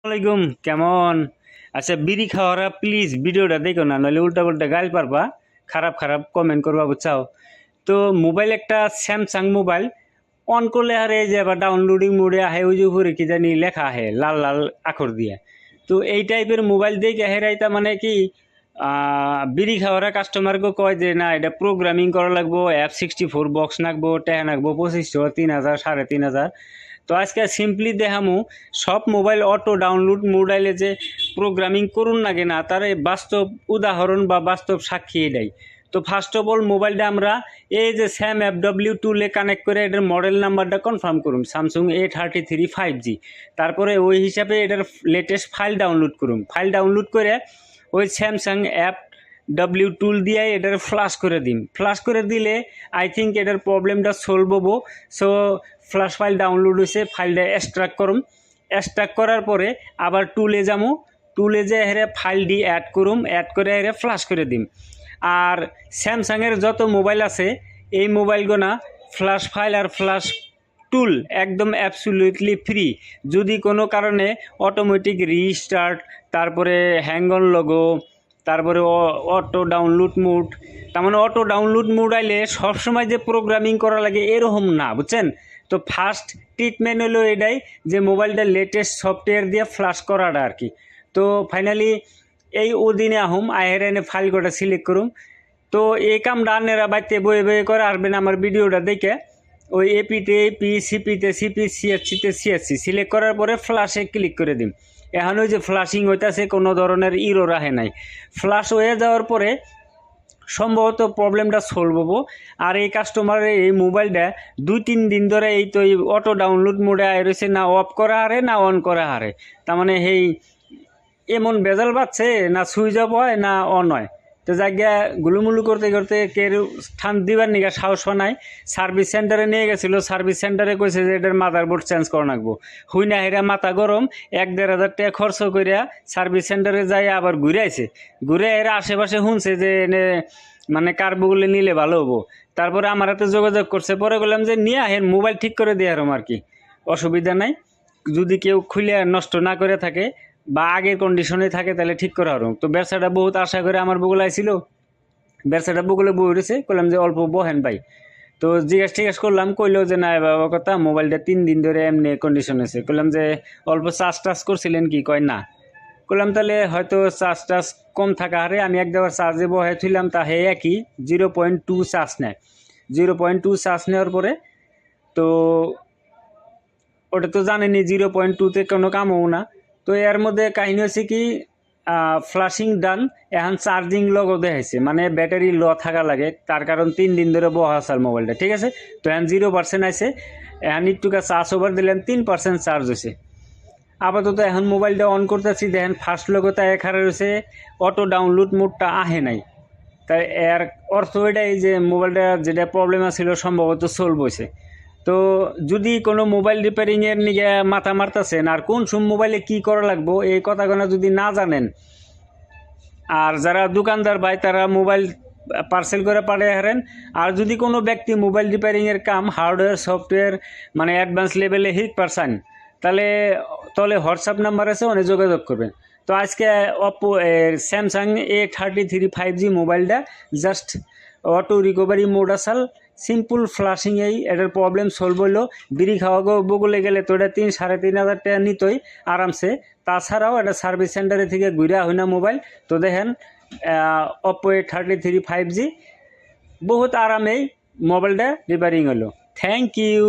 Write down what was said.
আসসালামাইকুম কেমন আচ্ছা বিড়ি খাওয়ারা প্লিজ ভিডিওটা দেখো না নইলে উল্টা পাল্টা গাইল পারবা খারাপ খারাপ কমেন্ট করবা বুঝছাও তো মোবাইল একটা স্যামসাং মোবাইল অন করলে আর এই যে আবার ডাউনলোডিং মোডে আহে ওই যে উপরে কি জানি লেখা আহে লাল লাল আখর দিয়ে তো এই টাইপের মোবাইল দেখে হেরাইতা মানে কি বিড়ি খাওয়ারা কাস্টমারকে কয় যে না এটা প্রোগ্রামিং করা লাগবো F64 বক্স নাকবো ট্যাহ নাকবো 2500 3000 3500 তো আজকে সিম্পলি দেখামু সব মোবাইল অটো ডাউনলোড মোবাইলে যে প্রোগ্রামিং করুন না কেনা তার বাস্তব উদাহরণ বা বাস্তব সাক্ষী এটাই তো ফার্স্ট অফ অল মোবাইলটা আমরা এই যে স্যাম FW2 কানেক্ট করে এটার মডেল নাম্বারটা কনফার্ম করুন স্যামসাং A33 5G তারপরে ওই হিসাবে এটার লেটেস্ট ফাইল ডাউনলোড করুন ফাইল ডাউনলোড করে ওই স্যামসাং FW2 দিয়ে এটার ফ্লাশ করে দিন ফ্লাশ করে দিলে আই থিঙ্ক এটার প্রবলেমটা সলভ হবো সো ফ্লাশ ফাইল ডাউনলোড হয়েছে ফাইলটা এক্সট্রাক্ট করুম এক্সট্রাক্ট করার পরে আবার টুলে যাবো টুলে যে হেরে ফাইলটি অ্যাড করুম অ্যাড করে হেরে ফ্লাশ করে দিম আর স্যামসাংয়ের যত মোবাইল আছে এই মোবাইলগুনা ফ্লাশ ফাইল আর ফ্লাশ টুল একদম অ্যাবসলিউটলি ফ্রি যদি কোনো কারণে অটোমেটিক রিস্টার্ট তারপরে হ্যাঙ্গন লোগো তারপরে অটো ডাউনলোড মোড তার মানে অটো ডাউনলোড মোড আইলে সবসময় যে প্রোগ্রামিং করা লাগে এরকম না বুঝছেন তো ফার্স্ট ট্রিটমেন্ট হলো এটাই যে মোবাইলটা লেটেস্ট সফটওয়্যার দিয়ে ফ্লাশ করাটা আর কি তো ফাইনালি এই ওদিনে আহম আহের এনে ফাইল কটা সিলেক্ট করুম তো এই কামটা আনেরা বাইতে বয়ে বয়ে করে আসবেন আমার ভিডিওটা দেখে ওই এপিতে এপি সিপিতে সিপি সিএসসিতে সিএসসি সিলেক্ট করার পরে ফ্লাশে ক্লিক করে দিন এখন ওই যে ফ্লাশিং হইতেছে কোনো ধরনের ইরোর রাহে নাই ফ্লাশ হয়ে যাওয়ার পরে সম্ভবত প্রবলেমটা সলভ হবো আর এই কাস্টমারের এই মোবাইলটা 2-3 দিন ধরে এই তো এই অটো ডাউনলোড মোডে আয় রয়েছে না অফ করা হারে না অন করা হারে তার মানে এই এমন বেজাল পাচ্ছে না সুইচ অফ হয় না অন হয় তো জায়গা গুলুমুলু করতে করতে কেউ স্থান দিবার নিকা সাহস নাই সার্ভিস সেন্টারে নিয়ে গেছিলো সার্ভিস সেন্টারে কইছে যে এটার মাদারবোর্ড চেঞ্জ করা লাগবো হুই না হেরা মাথা গরম 1-1.5 টাকা খরচ করিয়া সার্ভিস সেন্টারে যাই আবার ঘুরে আইছে ঘুরে এরা আশেপাশে শুনছে যে এনে মানে কার্বগুলো নিলে ভালো হবো তারপরে আমার হাতে যোগাযোগ করছে পরে বললাম যে নিয়ে আহেন মোবাইল ঠিক করে দিয়ে আর কি অসুবিধা নাই যদি কেউ খুলে নষ্ট না করে থাকে বা আগের কন্ডিশনে থাকে তাহলে ঠিক করা হরম তো ব্যবসাটা বহুত আশা করে আমার বগুলো আইছিল ব্যবসাটা বগুলো বই উঠেছে করলাম যে অল্প বহেন ভাই তো জিজ্ঞাসা করলাম কইলো যে না বাবা কথা মোবাইলটা 3 দিন ধরে এমনি কন্ডিশন আছে করলাম যে অল্প চার্জ টাচ করছিলেন কি কয় না করলাম তাহলে হয়তো চার্জ টাচ কম থাকা হারে আমি একবার চার্জে বহে থইলাম তা হে একই 0.2 চার্জ নেয় 0.2 চার্জ নেওয়ার পরে তো ওটা তো জানেনি 0.2তে কোনো কামও না তো এর মধ্যে কাহিনী হচ্ছে কি ফ্লাশিং ডান এখন চার্জিং লগও দেখাইছে মানে ব্যাটারি ল থাকা লাগে তার কারণ 3 দিন ধরে বহা আছে মোবাইলটা ঠিক আছে তো এখন 0% আছে এখন একটুকা চার্জ ওভার দিলাম 3% চার্জ হয়েছে আপাতত এখন মোবাইলটা অন করতেছি দেখেন ফার্স্ট লগোটা এখানে রয়েছে অটো ডাউনলোড মোডটা আহে নাই তাই এর অর্থ এটাই যে মোবাইলটা যেটা প্রবলেম আছিল সম্ভবত সলভ হয়েছে তো যদি কোনো মোবাইল রিপেয়ারিংয়ের নিয়ে মাথা মারতেছেন আর কোন মোবাইলে কি করা লাগবো এই কথাগুলো যদি না জানেন আর যারা দোকানদার ভাই তারা মোবাইল পার্সেল করে পাঠিয়ে হারেন আর যদি কোনো ব্যক্তি মোবাইল রিপেয়ারিংয়ের কাম হার্ডওয়্যার সফটওয়্যার মানে অ্যাডভান্স লেভেলে পারছেন তাহলে হোয়াটসঅ্যাপ নাম্বার আছে ওনে যোগাযোগ করবেন তো আজকে অপো স্যামসাং A33 5G মোবাইলটা জাস্ট অটো রিকভারি মোড আসাল সিম্পল ফ্লাশিং এটার প্রবলেম সলভ হইলো বিড়ি খাওয়া বগুলে গেলে তো এটা 3-3.5 টাকা নিতই আরামসে তাছাড়াও এটা সার্ভিস সেন্টারে থেকে ঘুরে হয় না মোবাইল তো দেখেন অপো A33 5G বহুত আরামেই মোবাইলটা রিপেয়ারিং হলো থ্যাংক ইউ